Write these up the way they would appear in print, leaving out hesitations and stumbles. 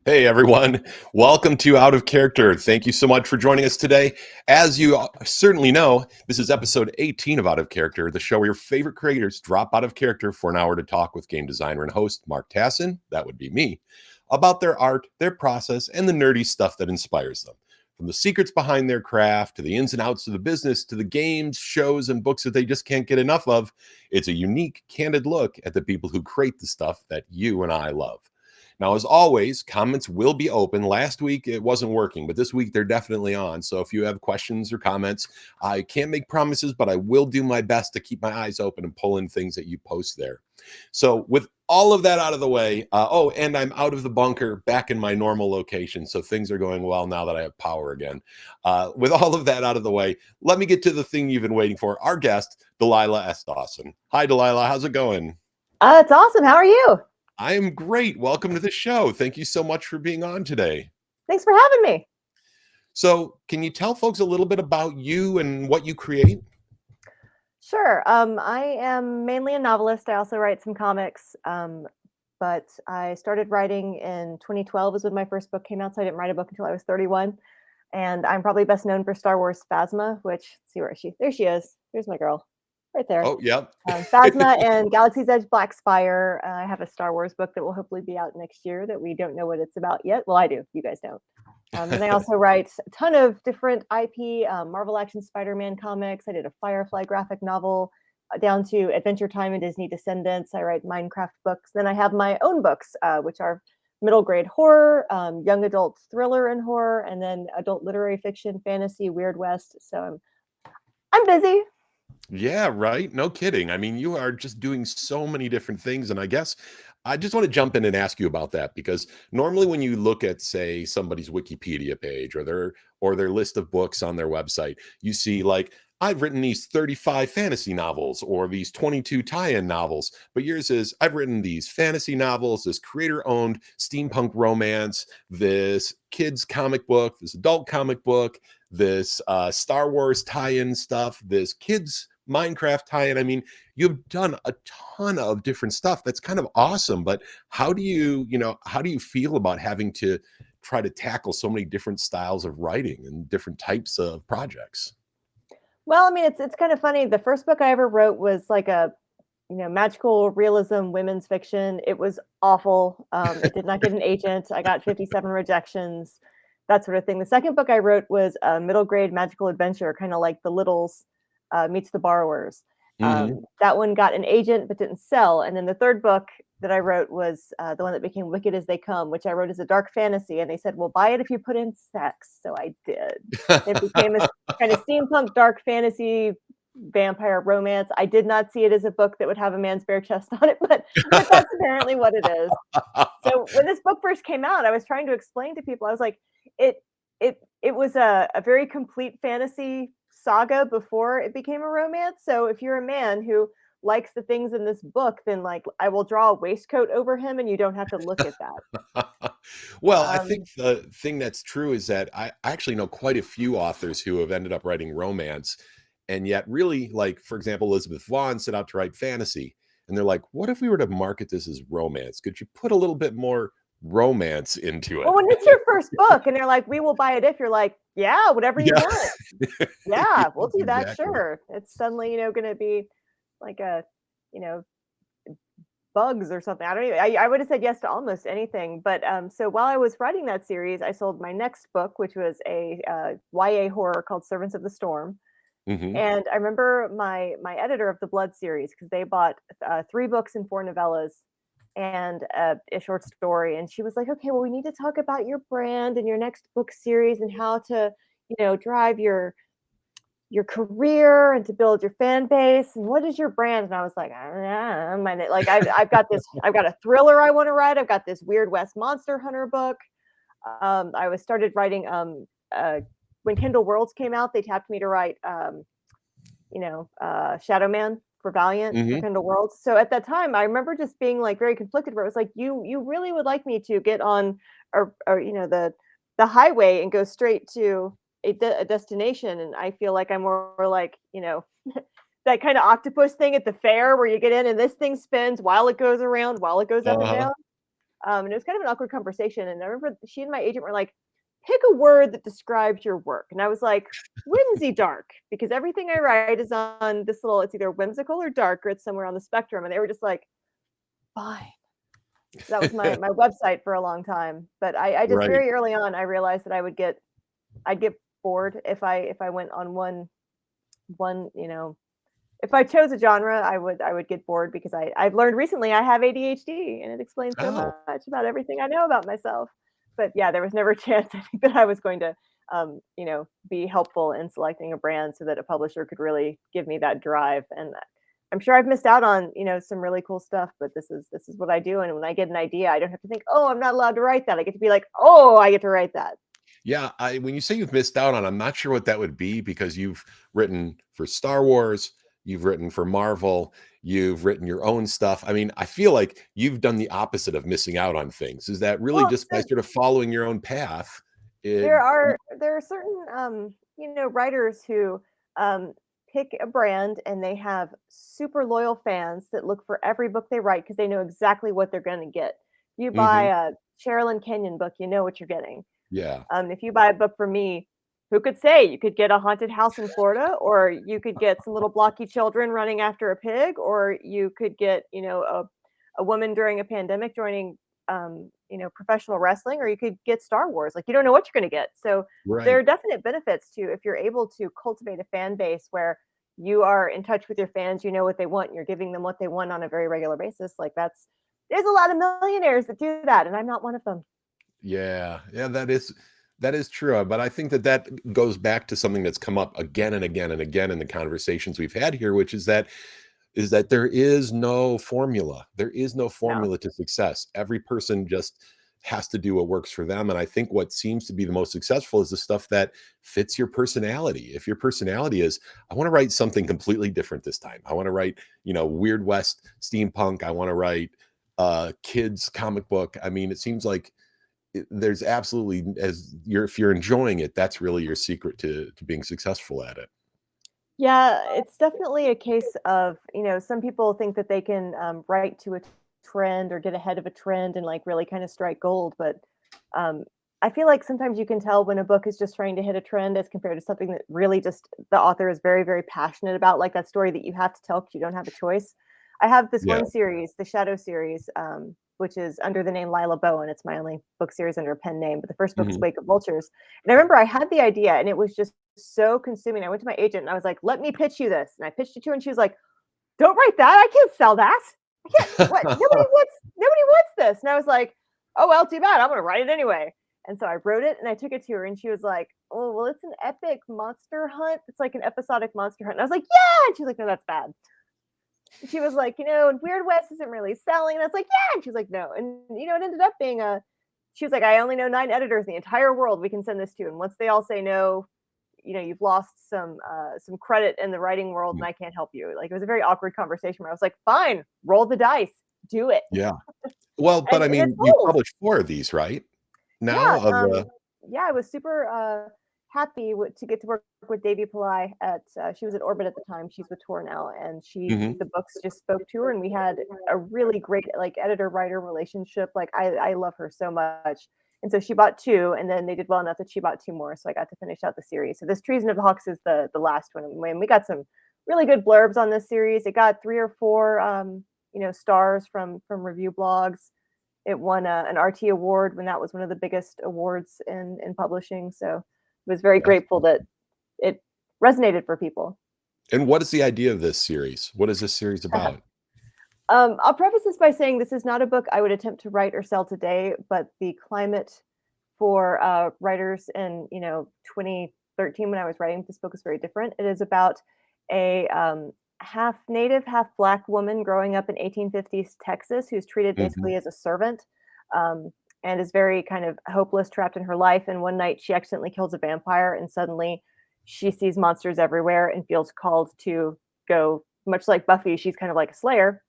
Hey everyone, welcome to Out of Character. Thank you so much for joining us today. As you certainly know, this is episode 18 of Out of Character, the show where your favorite creators drop out of character for an hour to talk with game designer and host Marc Tassin, that would be me, about their art, their process, and the nerdy stuff that inspires them. From the secrets behind their craft, to the ins and outs of the business, to the games, shows, and books that they just can't get enough of, it's a unique, candid look at the people who create the stuff that you and I love. Now, as always, comments will be open. Last week it wasn't working, but this week they're definitely on. So if you have questions or comments, I can't make promises, but I will do my best to keep my eyes open and pull in things that you post there. So with all of that out of the way, and I'm out of the bunker, back in my normal location. So things are going well now that I have power again. With all of that out of the way, let me get to the thing you've been waiting for. Our guest, Delilah S. Dawson. Hi, Delilah. How's it going? It's awesome. How are you? I am great. Welcome to the show. Thank you so much for being on today. Thanks for having me. So, can you tell folks a little bit about you and what you create? Sure. I am mainly a novelist. I also write some comics. But I started writing in 2012 is when my first book came out. So I didn't write a book until I was 31. And I'm probably best known for Star Wars Phasma, which, let's see where is she? There she is. There's my girl. Right there. Oh, yeah. Phasma and Galaxy's Edge Black Spire. I have a Star Wars book that will hopefully be out next year that we don't know what it's about yet. Well, I do. You guys don't. And I also write a ton of different IP, Marvel Action Spider-Man comics. I did a Firefly graphic novel down to Adventure Time and Disney Descendants. I write Minecraft books. Then I have my own books, which are middle grade horror, young adult thriller and horror, and then adult literary fiction, fantasy, Weird West. So I'm busy. Yeah, right. No kidding. I mean, you are just doing so many different things. And I guess I just want to jump in and ask you about that because normally when you look at, say, somebody's Wikipedia page or their list of books on their website, you see like, I've written these 35 fantasy novels or these 22 tie-in novels. But yours is I've written these fantasy novels, this creator-owned steampunk romance, this kids comic book, this adult comic book, this Star Wars tie-in stuff, this kids Minecraft tie-in. I mean, you've done a ton of different stuff. That's kind of awesome. But how do you feel about having to try to tackle so many different styles of writing and different types of projects? Well, I mean, it's kind of funny. The first book I ever wrote was like a magical realism women's fiction. It was awful. It did not get an agent. I got 57 rejections, that sort of thing. The second book I wrote was a middle grade magical adventure, kind of like The Littles meets The Borrowers. Hmm. That one got an agent but didn't sell. And then the third book that I wrote was the one that became Wicked as They Come, which I wrote as a dark fantasy. And they said, well, buy it if you put in sex. So I did. It became a kind of steampunk dark fantasy vampire romance. I did not see it as a book that would have a man's bare chest on it, but that's apparently what it is. So when this book first came out, I was trying to explain to people. I was like, it was a very complete fantasy saga before it became a romance. So if you're a man who likes the things in this book, then like I will draw a waistcoat over him, and you don't have to look at that. Well, I Um, think the thing that's true is that I actually know quite a few authors who have ended up writing romance, and yet really, like, for example, Elizabeth Vaughn set out to write fantasy, and they're like, what if we were to market this as romance? Could you put a little bit more romance into well, it? when it's your first book, and they're like, "We will buy it if," you're like, "Yeah, whatever you Yeah. want." Yeah, we'll do that, Exactly. sure. It's suddenly, gonna be like a, you know, bugs or something. I don't even I would have said yes to almost anything. But so while I was writing that series, I sold my next book, which was a YA horror called Servants of the Storm. Hmm. And I remember my editor of the Blood series, because they bought 3 books and 4 novellas and a short story. And she was like, okay, well, we need to talk about your brand and your next book series and how to, drive your career and to build your fan base, and what is your brand? And I was like, like I've got this, I've got a thriller I want to write, I've got this Weird West monster hunter book. I was started writing when Kindle Worlds came out, they tapped me to write Shadow Man for Valiant for Hmm. Kindle Worlds. So at that time I remember just being like very conflicted, where it was like, you really would like me to get on or the highway and go straight to a destination, and I feel like I'm more like, that kind of octopus thing at the fair where you get in and this thing spins while it goes around, while it goes up and Uh-huh. down. And it was kind of an awkward conversation. And I remember she and my agent were like, pick a word that describes your work. And I was like, whimsy dark, because everything I write is on this little, it's either whimsical or dark, or it's somewhere on the spectrum. And they were just like, fine. That was my website for a long time. But I just Right. very early on I realized that I'd get bored if I went on one, if I chose a genre, I would get bored because I've learned recently I have ADHD, and it explains so Oh, much about everything I know about myself. But yeah, there was never a chance I think that I was going to, be helpful in selecting a brand so that a publisher could really give me that drive. And I'm sure I've missed out on, some really cool stuff, but this is what I do. And when I get an idea, I don't have to think, oh, I'm not allowed to write that. I get to be like, oh, I get to write that. yeah. When you say you've missed out on, I'm not sure what that would be because you've written for Star Wars, you've written for Marvel, you've written your own stuff. I mean, I feel like you've done the opposite of missing out on things. Is that really Well, just by sort of following your own path? It, there are certain writers who um pick a brand and they have super loyal fans that look for every book they write because they know exactly what they're going to get. You buy Mhm. a Sherilyn Kenyon book, you know what you're getting. Yeah. If you buy a book from me, who could say you could get a haunted house in Florida, or you could get some little blocky children running after a pig, or you could get, a woman during a pandemic joining, professional wrestling, or you could get Star Wars. Like you don't know what you're going to get. So there Right. are definite benefits to if you're able to cultivate a fan base where you are in touch with your fans, you know what they want, and you're giving them what they want on a very regular basis. Like there's a lot of millionaires that do that, and I'm not one of them. Yeah, yeah, that is true. But I think that that goes back to something that's come up again and again and again in the conversations we've had here, which is that there is no formula. There is no No. formula to success. Every person just has to do what works for them. And I think what seems to be the most successful is the stuff that fits your personality. If your personality is, I want to write something completely different this time. I want to write, Weird West steampunk. I want to write kids comic book. I mean, it seems like there's absolutely if you're enjoying it, that's really your secret to being successful at it. Yeah, it's definitely a case of, some people think that they can write to a trend or get ahead of a trend and like really kind of strike gold. But um, I feel like sometimes you can tell when a book is just trying to hit a trend as compared to something that really just the author is very, very passionate about, like that story that you have to tell because you don't have a choice. I have this Yeah. one series, the Shadow series, which is under the name Lila Bowen. It's my only book series under a pen name, but the first book is Mhm. Wake of Vultures. And I remember I had the idea and it was just so consuming. I went to my agent and I was like, "Let me pitch you this." And I pitched it to her and she was like, "Don't write that. I can't sell that. I can't. What? Nobody wants this." And I was like, "Oh well, too bad. I'm going to write it anyway." And so I wrote it and I took it to her and she was like, "Oh, well, it's an epic monster hunt. It's like an episodic monster hunt." And I was like, "Yeah." And she was like, "No, that's bad." And she was like, Weird West isn't really selling. And I was like, "Yeah." And she was like, "No." And it ended up being she was like, "I only know 9 editors in the entire world we can send this to. And once they all say no, you've lost some credit in the writing world and I can't help you." Like it was a very awkward conversation where I was like, fine, roll the dice, do it. Yeah. Well, but I And it mean, you sold. published 4 of these, right? Now Yeah. of the Yeah, I was super happy to get to work with Davy Pillai at she was at Orbit at the time. She's with Tor now, and Mhm. the books just spoke to her and we had a really great like editor writer relationship. Like I love her so much. And so she bought two, and then they did well enough that she bought two more. So I got to finish out the series. So this Treason of the Hawks is the last one. And we got some really good blurbs on this series. It got 3 or 4 stars from review blogs. It won an RT award when that was one of the biggest awards in publishing. So I was very That's grateful that it resonated for people. and what is the idea of this series? What is this series about? I'll preface this by saying this is not a book I would attempt to write or sell today, but the climate for writers in 2013 when I was writing this book is very different. It is about a half native, half black woman growing up in 1850s Texas who's treated Mhm. basically as a servant, um, and is very kind of hopeless, trapped in her life. And one night she accidentally kills a vampire, and suddenly she sees monsters everywhere and feels called to go. Much like Buffy, she's kind of like a slayer.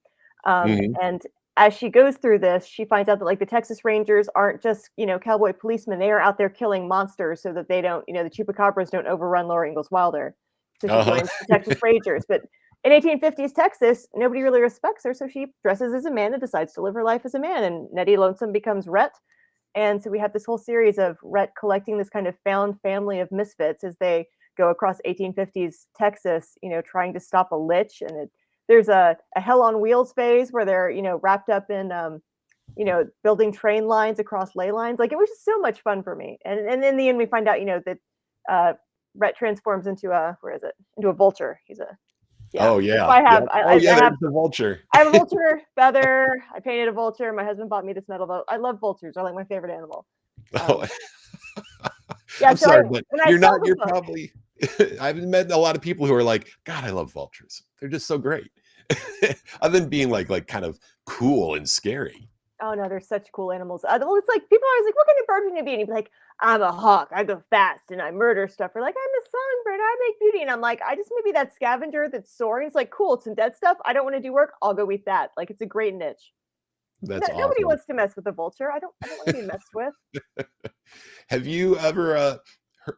Mhm. And as she goes through this, she finds out that like the Texas Rangers aren't just, cowboy policemen. They are out there killing monsters so that they don't, the chupacabras don't overrun Laura Ingalls Wilder. So she Uh-huh. joins the Texas Rangers. But in 1850s Texas, nobody really respects her, so she dresses as a man and decides to live her life as a man. And Nettie Lonesome becomes Rhett. And so we have this whole series of Rhett collecting this kind of found family of misfits as they go across 1850s Texas, trying to stop a lich. And there's a hell on wheels phase where they're, wrapped up in, building train lines across ley lines. Like, it was just so much fun for me. And in the end, we find out, that Rhett transforms into into a vulture. Yeah. Oh That's yeah. why I Yep. have, Oh yeah, I have there's the vulture. I have a vulture feather. I painted a vulture. My husband bought me this metal boat. I love vultures. They're like my favorite animal. Oh, Um, yeah, I'm so sorry, but when I sell the you're book, probably I've met a lot of people who are like, God, I love vultures. They're just so great. Other than being like kind of cool and scary. oh no, they're such cool animals. Well, it's like people are always like, "What kind of bird can you be?" And you'd be like, "I'm a hawk. I go fast and I murder stuff." Or like, "I'm a songbird. I make beauty." And I'm like, "I just want to be that scavenger that's soaring." It's like, cool. It's some dead stuff. I don't want to do work. I'll go eat that. Like, it's a great niche. That's Nobody awesome. wants to mess with a vulture. I don't want to be messed with. Have you ever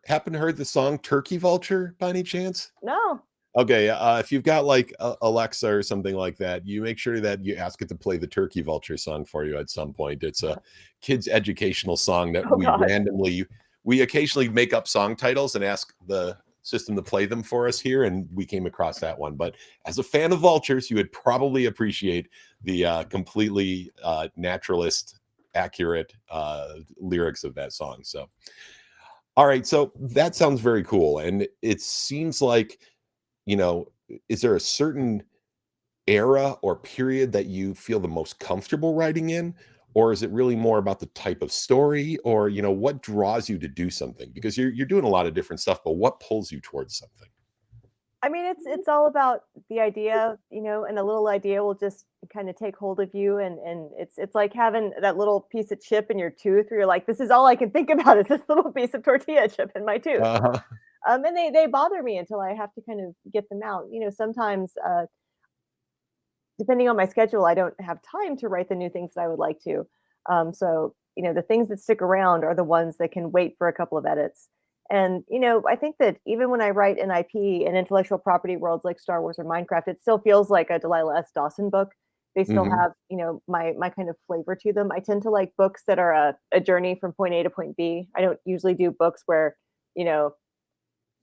happen to heard the song Turkey Vulture by any chance? No. Okay, if you've got like Alexa or something like that, you make sure that you ask it to play the Turkey Vulture song for you at some point. It's a kids' educational song that Oh God. we occasionally make up song titles and ask the system to play them for us here, and we came across that one. But as a fan of vultures, you would probably appreciate the completely naturalist, accurate lyrics of that song. So, all right, so that sounds very cool, and it seems like is there a certain era or period that you feel the most comfortable writing in? Or is it really more about the type of story or, what draws you to do something? Because you're doing a lot of different stuff, but what pulls you towards something? I mean, it's all about the idea, and a little idea will just kind of take hold of you, and it's like having that little piece of chip in your tooth where you're like, this is all I can think about is this little piece of tortilla chip in my tooth. Uh-huh. And they bother me until I have to kind of get them out. Sometimes depending on my schedule, I don't have time to write the new things that I would like to. So, the things that stick around are the ones that can wait for a couple of edits. And, I think that even when I write an IP in intellectual property worlds like Star Wars or Minecraft, it still feels like a Delilah S. Dawson book. They still Hmm. have, my kind of flavor to them. I tend to like books that are a journey from point A to point B. I don't usually do books where, you know,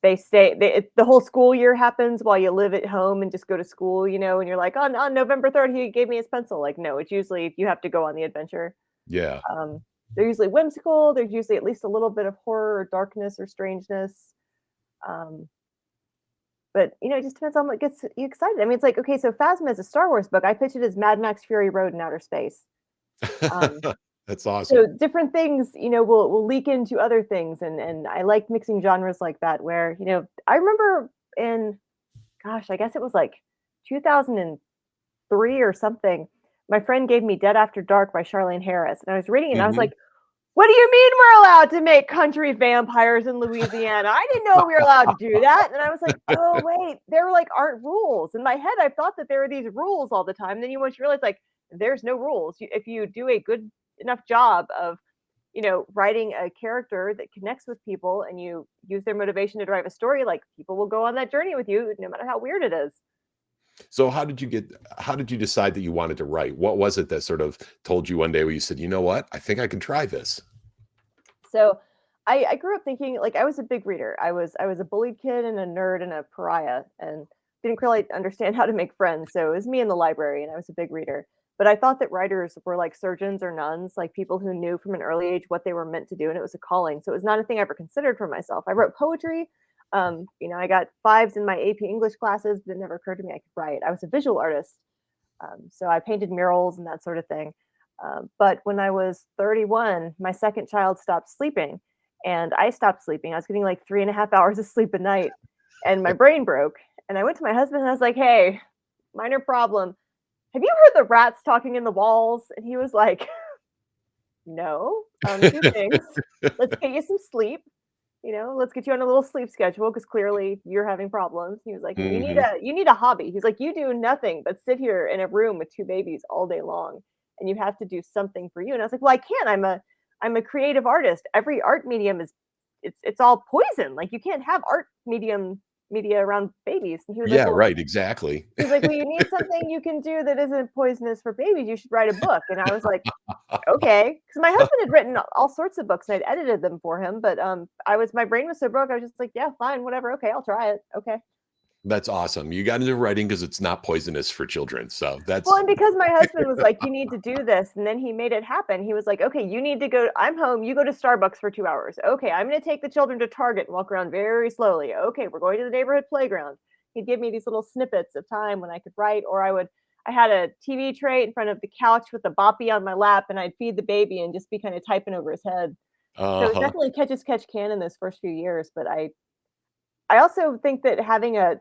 the whole school year happens while you live at home and just go to school, and you're like, on November 3rd, he gave me his pencil. Like, no, it's usually you have to go on the adventure. Yeah. Um, they're usually whimsical. There's usually at least a little bit of horror or darkness or strangeness. Um, but it just depends on what gets you excited. I mean, it's like, okay, so Phasma is a Star Wars book. I pitch it as Mad Max Fury Road in outer space. Um, That's awesome. so different things, will leak into other things, and I like mixing genres like that. Where I remember in, gosh, I guess it was like 2003 or something. My friend gave me Dead After Dark by Charlene Harris, and I was reading it, and I was Hmm. like, "What do you mean we're allowed to make country vampires in Louisiana? I didn't know we were allowed to do that." And I was like, "Oh wait, there like aren't rules." In my head, I thought that there were these rules all the time. Then once you realize like there's no rules. If you do a good enough job of writing a character that connects with people and you use their motivation to drive a story, like people will go on that journey with you no matter how weird it is. So how did you decide that you wanted to write? What was it that sort of told you one day where you said, you know what, I think I can try this? So I grew up thinking like I was a big reader. I was a bullied kid and a nerd and a pariah and didn't really understand how to make friends. So it was me in the library and I was a big reader. But I thought that writers were like surgeons or nuns, like people who knew from an early age what they were meant to do, and it was a calling. So it was not a thing I ever considered for myself. I wrote poetry. I got fives in my AP English classes, but it never occurred to me I could write. I was a visual artist, so I painted murals and that sort of thing. But when I was 31, my second child stopped sleeping, and I stopped sleeping. I was getting like 3.5 hours of sleep a night, and my brain broke. And I went to my husband and I was like, "Hey, minor problem. Have you heard the rats talking in the walls?" And he was like, "No. Two things. Let's get you some sleep. Let's get you on a little sleep schedule because clearly you're having problems." He was like, "And Hmm. you need a hobby." He's like, "You do nothing but sit here in a room with two babies all day long, and you have to do something for you." And I was like, "Well, I can't. I'm a creative artist. Every art medium is it's all poison. Like you can't have art medium media around babies. And he was like, Yeah, well, right, exactly. he's like, well, you need something you can do that isn't poisonous for babies. You should write a book. And I was like, okay, because my husband had written all sorts of books and I'd edited them for him, but my brain was so broke. I was just like, yeah, fine, whatever. Okay, I'll try it. Okay. That's awesome. You got into writing because it's not poisonous for children. So Well, that's and because my husband was like, you need to do this, and then he made it happen. He was like, okay, you need to go. I'm home. You go to Starbucks for 2 hours. Okay, I'm going to take the children to Target and walk around very slowly. Okay, we're going to the neighborhood playground. He'd give me these little snippets of time when I could write, or I had a TV tray in front of the couch with a boppy on my lap, and I'd feed the baby and just be kind of typing over his head. So it uh-huh. definitely catch can in those first few years. But I also think that having a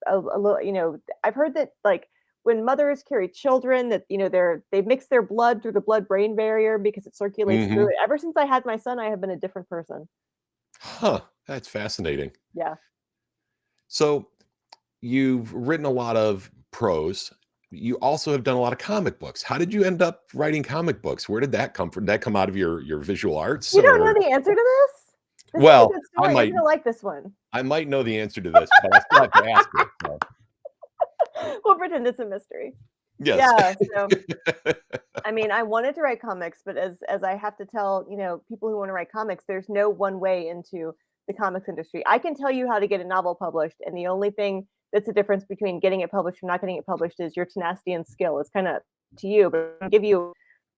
little, I've heard that like when mothers carry children that they mix their blood through the blood brain barrier because it circulates through Hmm. it. Ever since I had my son, I have been a different person. Huh. That's fascinating. Yeah. So you've written a lot of prose. You also have done a lot of comic books. How did you end up writing comic books? Where did that come from? Did that come out of your visual arts You don't or know the answer to this? This is a well, good story. You're gonna like this one. I might know the answer to this, but I still have to ask it. So, We'll pretend it's a mystery. yes. Yeah. So I mean, I wanted to write comics, but as I have to tell, people who want to write comics, there's no one way into the comics industry. I can tell you how to get a novel published, and the only thing that's the difference between getting it published and not getting it published is your tenacity and skill. It's kind of to you, but I'll give you,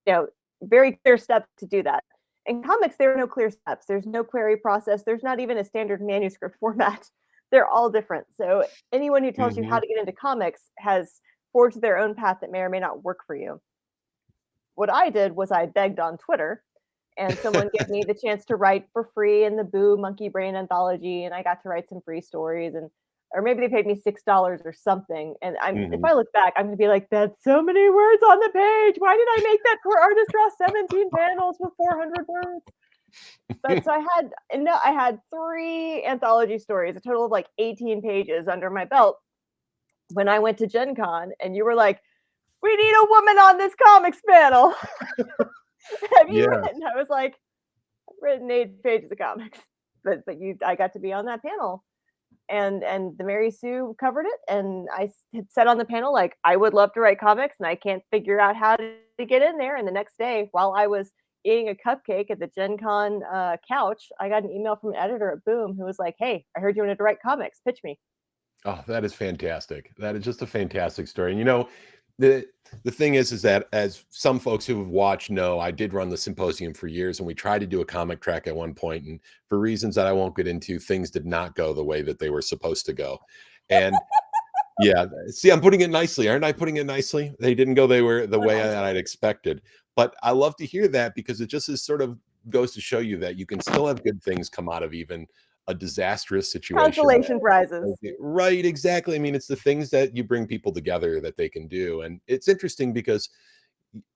you know, very clear steps to do that. In comics, there are no clear steps. There's no query process. There's not even a standard manuscript format. They're all different. So anyone who tells you how Hmm. to get into comics has forged their own path that may or may not work for you. What I did was I begged on Twitter, and someone gave me the chance to write for free in the Boo Monkey Brain anthology, and I got to write some free stories, and or maybe they paid me $6 or something. And if Hmm. I look back, I'm gonna be like, that's so many words on the page. Why did I make that poor artist draw 17 panels with 400 words? But so I had three anthology stories, a total of like 18 pages under my belt when I went to Gen Con, and you were like, we need a woman on this comics panel. Have you Yeah. written? I was like, I've written 8 pages of comics, but I got to be on that panel, and the Mary Sue covered it, and I had said on the panel like I would love to write comics, and I can't figure out how to get in there. And the next day, while I was eating a cupcake at the Gen Con couch, I got an email from an editor at Boom who was like, "Hey, I heard you wanted to write comics. Pitch me." Oh, that is fantastic. That is just a fantastic story. And the thing is that as some folks who have watched know, I did run the symposium for years, and we tried to do a comic track at one point, and for reasons that I won't get into, things did not go the way that they were supposed to go. And yeah, see, I'm putting it nicely, aren't I putting it nicely? They didn't go they were the So way that nicely. I'd expected. But I love to hear that because it just is sort of goes to show you that you can still have good things come out of even a disastrous situation. Consolation prizes. Okay, right, exactly. I mean, it's the things that you bring people together that they can do. And it's interesting because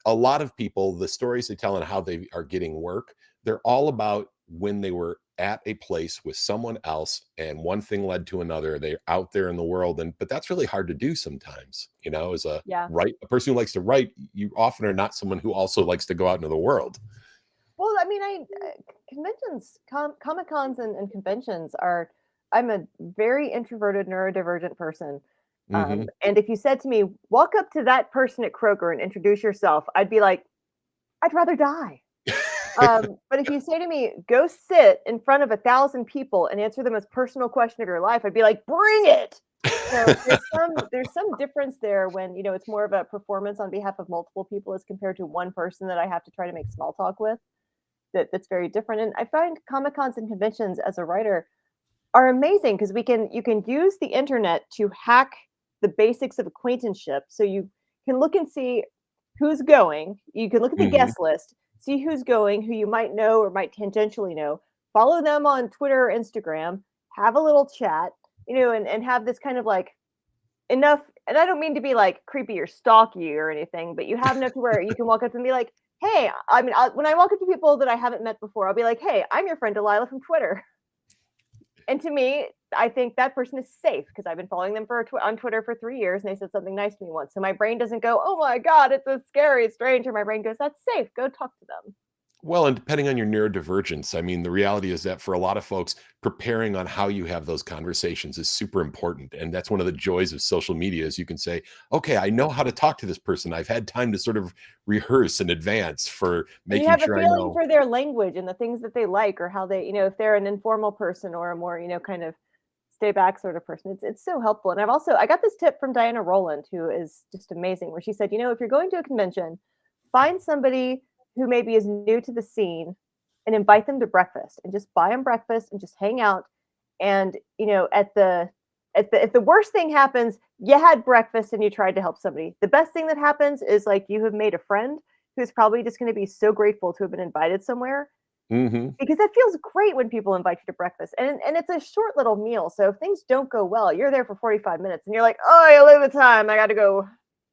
a lot of people, the stories they tell and how they are getting work, they're all about when they were at a place with someone else and one thing led to another. They're out there in the world. And but that's really hard to do sometimes, as Yeah. a person who likes to write, you often are not someone who also likes to go out into the world. Well, I mean, conventions, comic cons, and conventions are. I'm a very introverted, neurodivergent person, Hmm. and if you said to me, "Walk up to that person at Kroger and introduce yourself," I'd be like, "I'd rather die." But if you say to me, "Go sit in front of 1,000 people and answer the most personal question of your life," I'd be like, "Bring it." So there's some difference there when it's more of a performance on behalf of multiple people as compared to one person that I have to try to make small talk with that's very different. And I find comic cons and conventions as a writer are amazing because you can use the internet to hack the basics of acquaintanceship. So you can look and see who's going. You can look at the Hmm. guest list, see who's going, who you might know or might tangentially know. Follow them on Twitter or Instagram. Have a little chat, and have this kind of like enough. And I don't mean to be like creepy or stalky or anything, but you have enough to where you can walk up and be like, "Hey," I mean, when I walk up to people that I haven't met before, I'll be like, "Hey, I'm your friend Delilah from Twitter." And to me, I think that person is safe because I've been following them on Twitter for 3 years, and they said something nice to me once. So my brain doesn't go, "Oh my god, it's a scary stranger." My brain goes, "That's safe. Go talk to them." Well, and depending on your neurodivergence, I mean, the reality is that for a lot of folks, preparing on how you have those conversations is super important. And that's one of the joys of social media is you can say, okay, I know how to talk to this person. I've had time to sort of rehearse in advance for And you making have a sure I feeling know. for their language and the things that they like or how they, if they're an informal person or a more, kind of stay back sort of person. It's so helpful. And I got this tip from Diana Rowland, who is just amazing, where she said, if you're going to a convention, find somebody who maybe is new to the scene and invite them to breakfast and just buy them breakfast and just hang out. And, if the worst thing happens, you had breakfast and you tried to help somebody. The best thing that happens is like you have made a friend who's probably just going to be so grateful to have been invited somewhere Hmm. because that feels great when people invite you to breakfast, and it's a short little meal, so if things don't go well, you're there for 45 minutes, and you're like, "Oh, I live the time, I gotta go."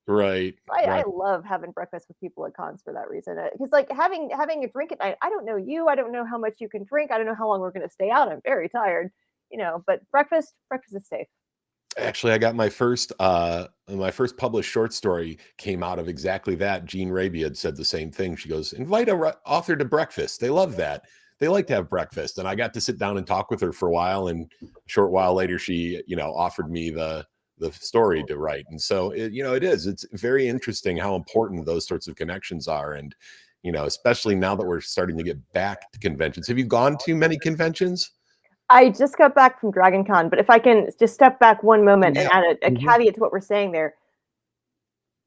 Right, I right. love having breakfast with people at cons for that reason, because, like, having a drink at night, I don't know you, I don't know how much you can drink, I don't know how long we're gonna stay out, I'm very tired, but breakfast is safe. Actually, I got my first published short story came out of exactly that. Jean Raby had said the same thing. She goes, "Invite a author to breakfast. They love that. They like to have breakfast." And I got to sit down and talk with her for a while. And a short while later, she, offered me the story to write. And so, it's very interesting how important those sorts of connections are. And especially now that we're starting to get back to conventions. Have you gone to many conventions? I just got back from Dragon Con, but if I can just step back one Oh moment and yeah. add a Mhm. caveat to what we're saying there,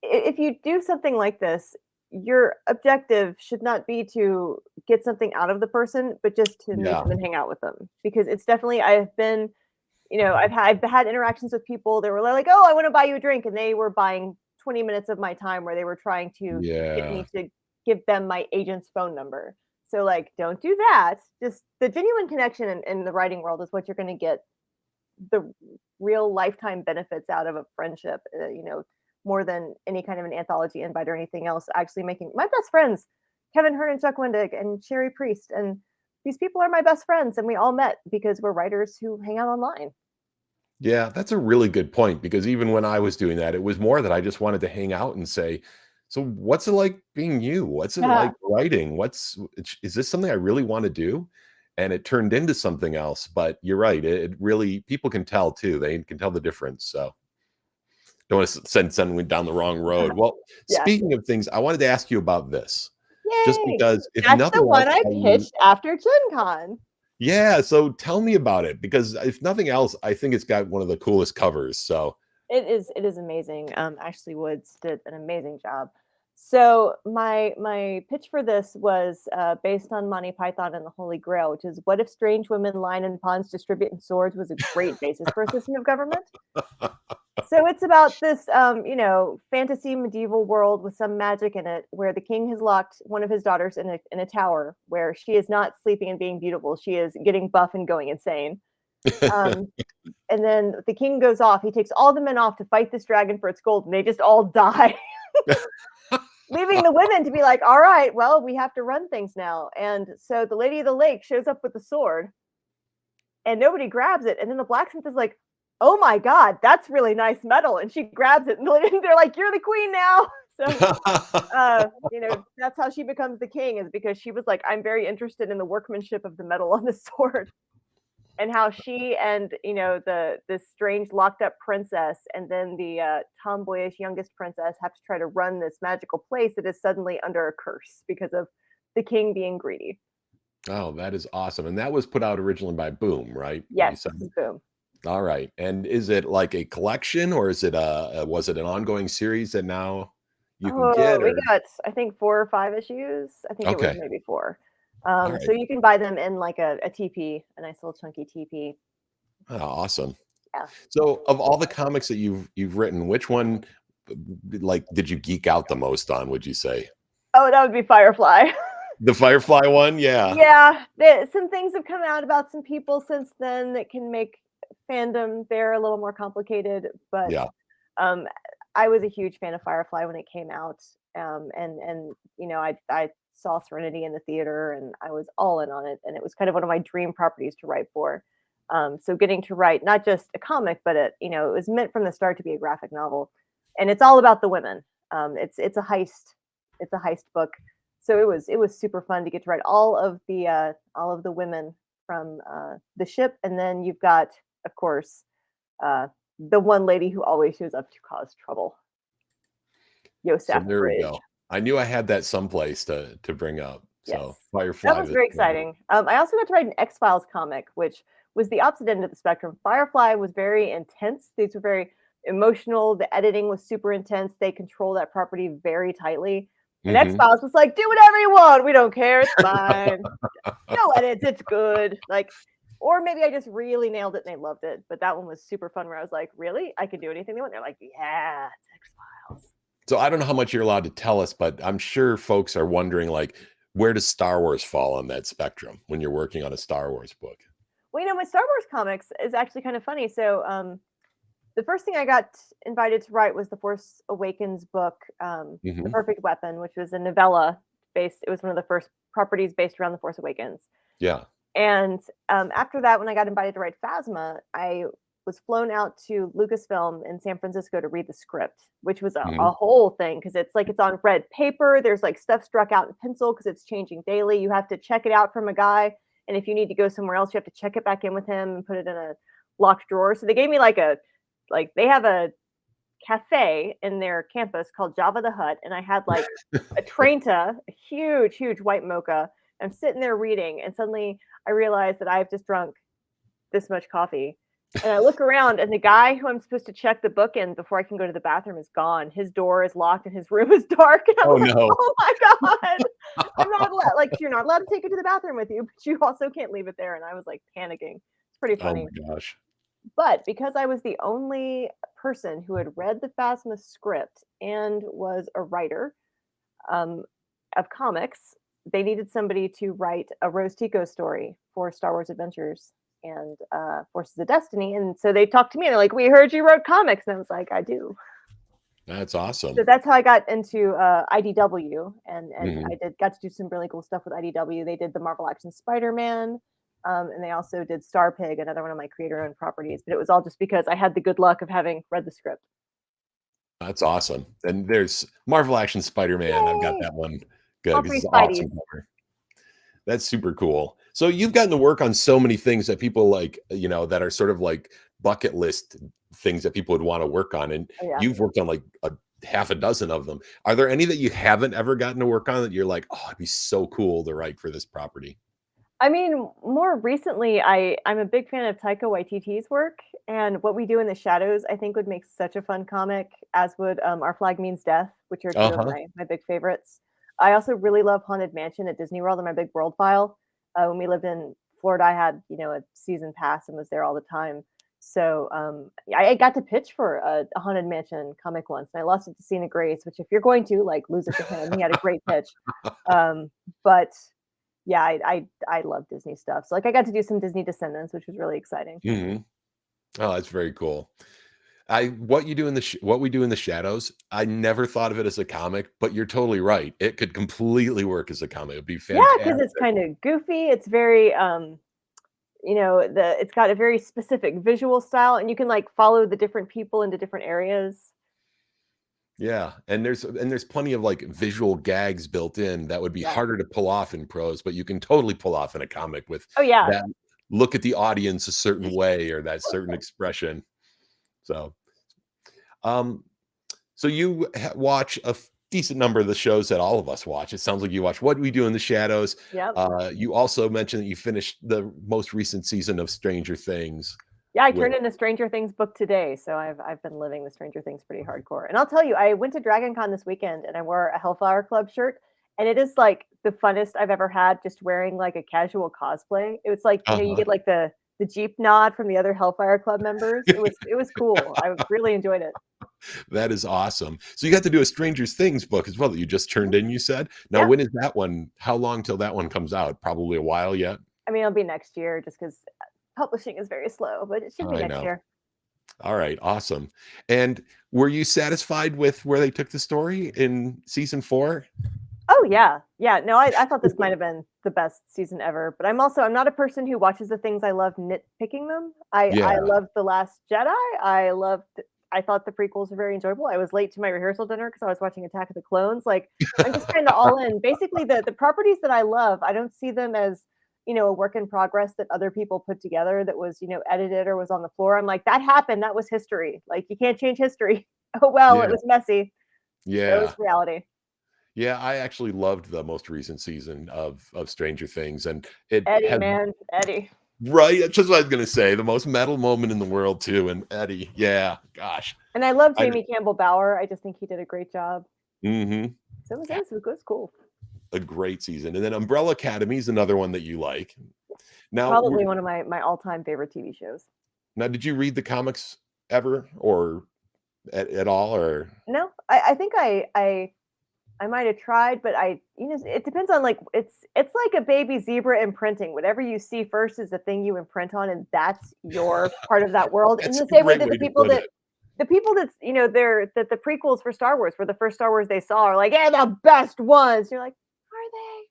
if you do something like this, your objective should not be to get something out of the person, but just to meet Yeah. them and hang out with them. Because it's definitely, I've been, I've had interactions with people that were like, "Oh, I want to buy you a drink," and they were buying 20 minutes of my time where they were trying to get Yeah. me to give them my agent's phone number. So, like, don't do that. Just the genuine connection in the writing world is what you're going to get the real lifetime benefits out of a friendship, more than any kind of an anthology invite or anything else. Actually, making my best friends, Kevin Hearn and Chuck Wendig and Sherry Priest, and these people are my best friends, and we all met because we're writers who hang out online. Yeah, that's a really good point because even when I was doing that, it was more that I just wanted to hang out and say, "So what's it like being you? What's it Yeah, like writing? Is this something I really want to do?" And it turned into something else. But you're right. It really people can tell too. They can tell the difference. So don't want to send someone down the wrong road. Well, yeah. speaking of things, I wanted to ask you about this. Just Yay! because if That's the nothing one else, I pitched after Gen Con. yeah, so tell me about it because if nothing else, I think it's got one of the coolest covers. So It is amazing. Ashley Woods did an amazing job. So my pitch for this was based on Monty Python and the Holy Grail, which is what if strange women line in ponds distributing swords was a great basis for a system of government. So it's about this fantasy medieval world with some magic in it, where the king has locked one of his daughters in a tower where she is not sleeping and being beautiful. She is getting buff and going insane. Um, and then the king goes off. He takes all the men off to fight this dragon for its gold, and they just all die, leaving the women to be like, "All right, well, we have to run things now." And so the Lady of the Lake shows up with the sword, and nobody grabs it. And then the blacksmith is like, "Oh my god, that's really nice metal," and she grabs it, and they're like, "You're the queen now." So that's how she becomes the king, is because she was like, "I'm very interested in the workmanship of the metal on the sword." And how she and the this strange locked up princess and then the tomboyish youngest princess have to try to run this magical place that is suddenly under a curse because of the king being greedy. Oh, that is awesome, and that was put out originally by Boom, right? You Yes, said? this is Boom. Alright, and is it like a collection, or is it was it an ongoing series that now you can Oh, get, we or got, I think, 4 or 5 issues. I think it was okay, maybe 4. So alright. you can buy them in like a TP, a nice little chunky TP. Oh, awesome. Yeah. So, of all the comics that you've written, which one, like, did you geek out the most on, would you say? Oh, that would be Firefly. The Firefly one? Yeah. Yeah, some things have come out about some people since then that can make fandom there a little more complicated, but Yeah. um, I was a huge fan of Firefly when it came out, and I saw Serenity in the theater, and I was all in on it, and it was kind of one of my dream properties to write for. So getting to write not just a comic, but it was meant from the start to be a graphic novel, and it's all about the women. It's a heist book So it was super fun to get to write all of the women from the ship, and then you've got, of course, uh, the one lady who always shows up to cause trouble, So Yosef there we Bridge. go. I knew I had that someplace to bring up. Yes. So That Firefly was was very great. exciting. I also got to write an X-Files comic, which was the opposite end of the spectrum. Firefly was very intense. These were very emotional. The editing was super intense. They control that property very tightly. And Mhm. X-Files was like, do whatever you want. We don't care. It's fine. No edits. It's good. Like, or maybe I just really nailed it and they loved it. But that one was super fun where I was like, really? I can do anything they want. They're like, yeah, it's X-Files. So I don't know how much you're allowed to tell us, but I'm sure folks are wondering, like, where does Star Wars fall on that spectrum when you're working on a Star Wars book? Well, with Star Wars comics is actually kind of funny. So, the first thing I got invited to write was the Force Awakens book, The Mhm. Perfect Weapon, which was a novella based. It was one of the first properties based around the Force Awakens. Yeah. And after that, when I got invited to write Phasma, I was flown out to Lucasfilm in San Francisco to read the script, which was a Mhm. whole thing because it's like it's on red paper. There's like stuff struck out in pencil because it's changing daily. You have to check it out from a guy, and if you need to go somewhere else, you have to check it back in with him and put it in a locked drawer. So they gave me like they have a cafe in their campus called Java the Hut, and I had like a Trenta, a huge, huge white mocha. I'm sitting there reading, and suddenly I realize that I've just drunk this much coffee. And I look around, and the guy who I'm supposed to check the book in before I can go to the bathroom is gone. His door is locked, and his room is dark. And I'm Oh, like, no. "Oh my god, I'm not allowed! Like, you're not allowed to take it to the bathroom with you, but you also can't leave it there." And I was like panicking. It's pretty Oh funny. my gosh. But because I was the only person who had read the Phasma script and was a writer um, of comics, they needed somebody to write a Rose Tico story for Star Wars Adventures and Forces of Destiny. And so they talked to me and they're like, "We heard you wrote comics." And I was like, "I do." That's So awesome. that's how I got into IDW, and Mhm. I did got to do some really cool stuff with IDW. They did the Marvel Action Spider-Man, and they also did Star Pig, another one of my creator-owned properties. But it was all just because I had the good luck of having read the script. That's awesome. And there's Marvel Action Spider-Man. I've got Yay! that one good All because three it's an Spideys. awesome cover. That's super cool. So you've gotten to work on so many things that people like, that are sort of like bucket list things that people would want to work on. And Oh yeah. you've worked on like a half a dozen of them. Are there any that you haven't ever gotten to work on that you're like, oh, it'd be so cool to write for this property? I mean, more recently, I'm a big fan of Taika Waititi's work, and What We Do in the Shadows, I think, would make such a fun comic, as would Our Flag Means Death, which are two of Uh-huh. my big favorites. I also really love Haunted Mansion at Disney World. I'm a big world file. When we lived in Florida, I had a season pass and was there all the time. So I got to pitch for a Haunted Mansion comic once, and I lost it to Cena Grace. Which, if you're going to like lose it to him, he had a great pitch. But yeah, I love Disney stuff. So, like, I got to do some Disney Descendants, which was really exciting. Mhm. Oh, that's very cool. What we do in the shadows, I never thought of it as a comic, but you're totally right. It could completely work as a comic. It'd be Yeah, because it's fantastic. kinda goofy, it's very, it's got a very specific visual style, and you can, like, follow the different people into different areas. Yeah, and there's plenty of, like, visual gags built in that would be Yeah. harder to pull off in prose, but you can totally pull off in a comic with Oh, yeah. that look at the audience a certain way or that certain expression. So, um, so you watch a decent number of the shows that all of us watch. It sounds like you watch What We Do in the Shadows. Yep. You also mentioned that you finished the most recent season of Stranger Things Yeah, I with turned in a Stranger Things book today, so I've been living the Stranger Things pretty hardcore. And I'll tell you, I went to Dragon Con this weekend and I wore a Hellfire Club shirt, and it is like the funnest I've ever had just wearing like a casual cosplay. It was like, you Uh-huh. get like the Jeep nod from the other Hellfire Club members. It was cool. I really enjoyed it. That is awesome. So you got to do a Stranger Things book as well that you just turned Mhm. in, you said? Now, Yeah. when is that one? How long till that one comes out? Probably a while yet? I mean, it'll be next year just because publishing is very slow, but it should be I next know. year. All right, awesome. And were you satisfied with where they took the story in season 4? Oh, yeah. Yeah, no, I thought this might have been the best season ever, but I'm not a person who watches the things I love nitpicking them. I Yeah. loved The Last Jedi, I loved I thought the prequels were very enjoyable. I was late to my rehearsal dinner because I was watching Attack of the Clones. Like, I'm just kind of all in. Basically, the properties that I love, I don't see them as, a work in progress that other people put together that was, edited or was on the floor. I'm like, that happened. That was history. Like, you can't change history. Oh, well, it Yeah. was messy. So Yeah. it's reality. Yeah, I actually loved the most recent season of Stranger Things, and it Eddie, had man, Eddie. right, that's just what I was gonna say, the most metal moment in the world too, and Eddie, yeah, gosh. And I love I Jamie Campbell Bower. I just think he did a great job. Mhm. So Yeah, it was cool. a great season, and then Umbrella Academy is another one that you like. Now, Probably one of my all-time favorite TV shows. did you read the comics ever or at all, or No, I think I might have tried, but it depends on like it's like a baby zebra imprinting. Whatever you see first is the thing you imprint on, and that's your part of that world. In that's the a same way great that way to put it. the people that's they're that the prequels for Star Wars were the first Star Wars they saw are like, yeah, the best ones. You're like, are they?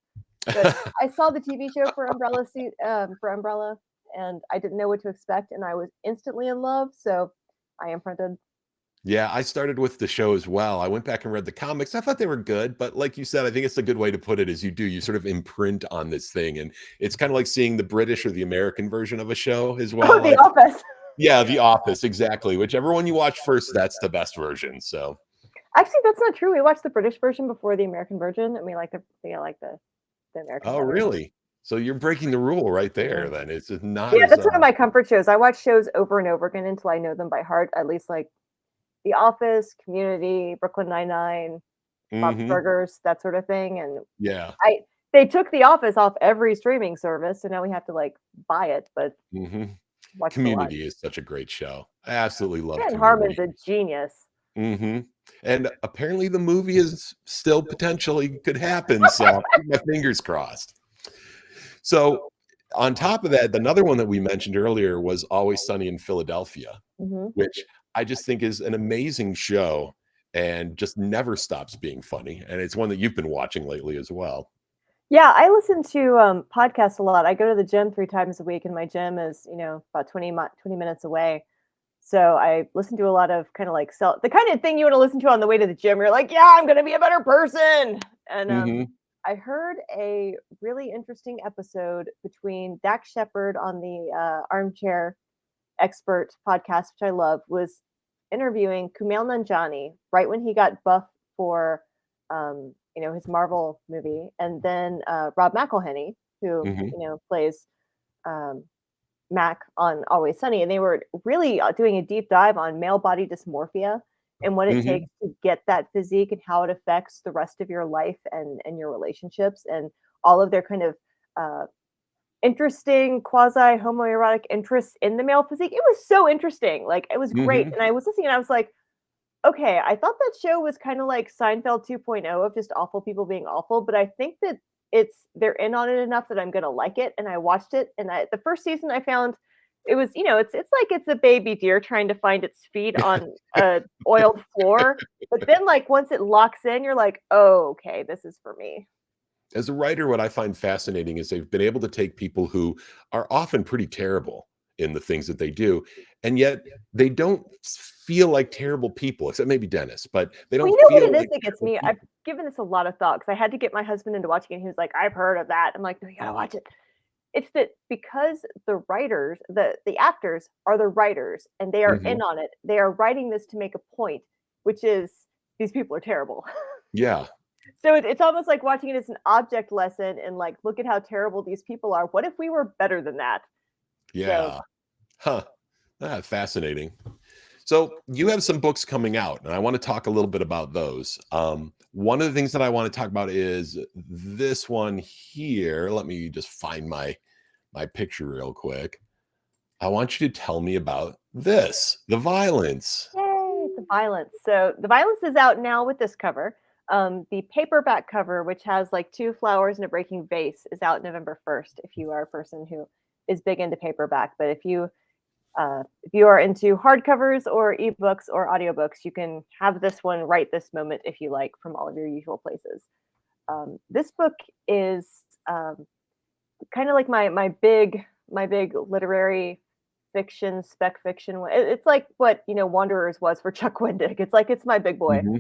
But I saw the TV show for for Umbrella, and I didn't know what to expect, and I was instantly in love. So I imprinted. Yeah, I started with the show as well. I went back and read the comics. I thought they were good, but like you said, I think it's a good way to put it is you sort of imprint on this thing. And it's kind of like seeing the British or the American version of a show as Oh, well. The Office. Yeah, The Office, exactly. Whichever one you watch first, that's the best version. So, Actually, that's not true. We watched the British version before the American version, and we like the American oh, better. really? So you're breaking the rule right there. Mhm. Then it's just not Yeah, as that's one of my comfort shows. I watch shows over and over again until I know them by heart. At least like The Office, Community, Brooklyn Nine-Nine, Bob's hmm Burgers, that sort of thing. And yeah. I they took The Office off every streaming service, so now we have to like buy it, but hmm watch it a lot. Community is such a great show. I absolutely love Ben Harmon's Community. a genius. Mhm. And apparently the movie is still potentially could happen, so I'll keep my fingers crossed. So, on top of that, another one that we mentioned earlier was Always Sunny in Philadelphia, Mhm. which I just think is an amazing show and just never stops being funny, and it's one that you've been watching lately as well. Yeah, I listen to, podcasts a lot. I go to the gym 3 times a week, and my gym is, about 20 minutes away. So I listen to a lot of kinda like the kind of thing you wanna listen to on the way to the gym. You're like, "Yeah, I'm gonna be a better person." And, Mhm, I heard a really interesting episode between Dax Shepard on the, Armchair Expert podcast, which I love, was interviewing Kumail Nanjiani right when he got buff for, his Marvel movie, and then, Rob McElhenney, who, mhm, plays, um, Mac on Always Sunny, and they were really doing a deep dive on male body dysmorphia and what it mhm, takes to get that physique and how it affects the rest of your life and your relationships and all of their kind of uh, interesting quasi homoerotic interests in the male physique. It was so interesting. Like it was great. mhm, And I was listening and I was like, okay, I thought that show was kind of like Seinfeld 2.0 of just awful people being awful, but I think that they're in on it enough that I'm gonna like it. And I watched it, and the first season I found it was it's like it's a baby deer trying to find its feet on a oiled floor. But then like once it locks in, you're like, oh, okay, this is for me. As a writer, what I find fascinating is they've been able to take people who are often pretty terrible in the things that they do, and yet they don't feel like terrible people, except maybe Dennis, but they Well, don't you know what feel it is like that gets terrible me? I've people. given this a lot of thought because I had to get my husband into watching it. He was like, I've heard of that. I'm like, no, you gotta watch it. It's that because the actors are the writers and they are Mhm. in on it. They are writing this to make a point, which is these people are terrible. Yeah, So it's almost like watching it as an object lesson and like, look at how terrible these people are. What if we were better than that? So yeah. Huh. Ah, fascinating. So you have some books coming out, and I want to talk a little bit about those. One of the things that I want to talk about is this one here. Let me just find my picture real quick. I want you to tell me about this, the violence. yay, the violence. So the violence is out now with this cover. The paperback cover, which has like two flowers and a breaking vase, is out November 1st. If you are a person who is big into paperback, but if you are into hardcovers or ebooks or audiobooks, you can have this one right this moment if you like from all of your usual places. This book is kind of like my big literary. fiction, spec fiction. It's like what, Wanderers was for Chuck Wendig. It's like it's my big boy. Hmm.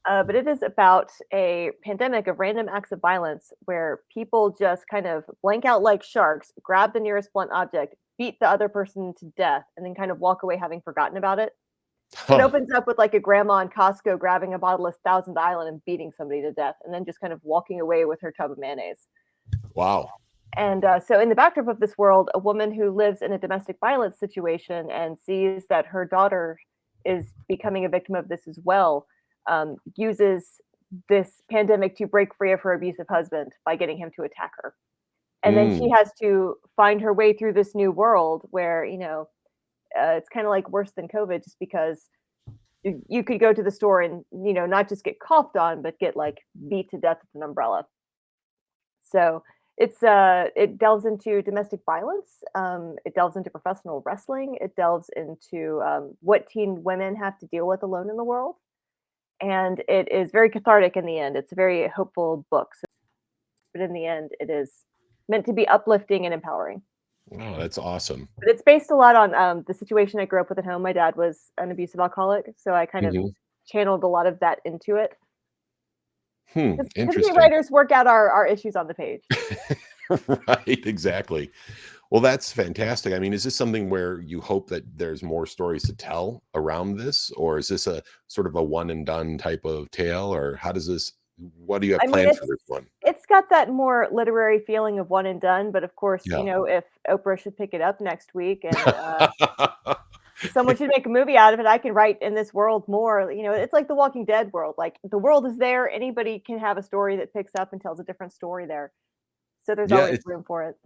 But it is about a pandemic of random acts of violence where people just kind of blank out like sharks, grab the nearest blunt object, beat the other person to death, and then kind of walk away having forgotten about it. So it Huh. opens up with like a grandma in Costco grabbing a bottle of Thousand Island and beating somebody to death, and then just kind of walking away with her tub of mayonnaise. Wow. And so, in the backdrop of this world, a woman who lives in a domestic violence situation and sees that her daughter is becoming a victim of this as well, uses this pandemic to break free of her abusive husband by getting him to attack her. And then she Mm. has to find her way through this new world where, it's kind of like worse than COVID, just because you could go to the store and, not just get coughed on, but get like beat to death with an umbrella. So it delves into domestic violence. It delves into professional wrestling. It delves into what teen women have to deal with alone in the world, and it is very cathartic in the end. It's a very hopeful book, but in the end, it is meant to be uplifting and empowering. Oh, that's awesome. But it's based a lot on the situation I grew up with at home. My dad was an abusive alcoholic, so I kind of Hmm. channeled a lot of that into it. Because we Interesting. writers work out our issues on the page. Right, exactly. Well, that's fantastic. I mean, is this something where you hope that there's more stories to tell around this, or is this a sort of a one and done type of tale, or how does this? What do you have I mean, planned for this one? it's got that more literary feeling of one and done, but of course, Yeah. if Oprah should pick it up next week and someone should make a movie out of it, I can write in this world more. It's like the Walking Dead world. Like the world is there, anybody can have a story that picks up and tells a different story there. So there's Yeah, always room for it.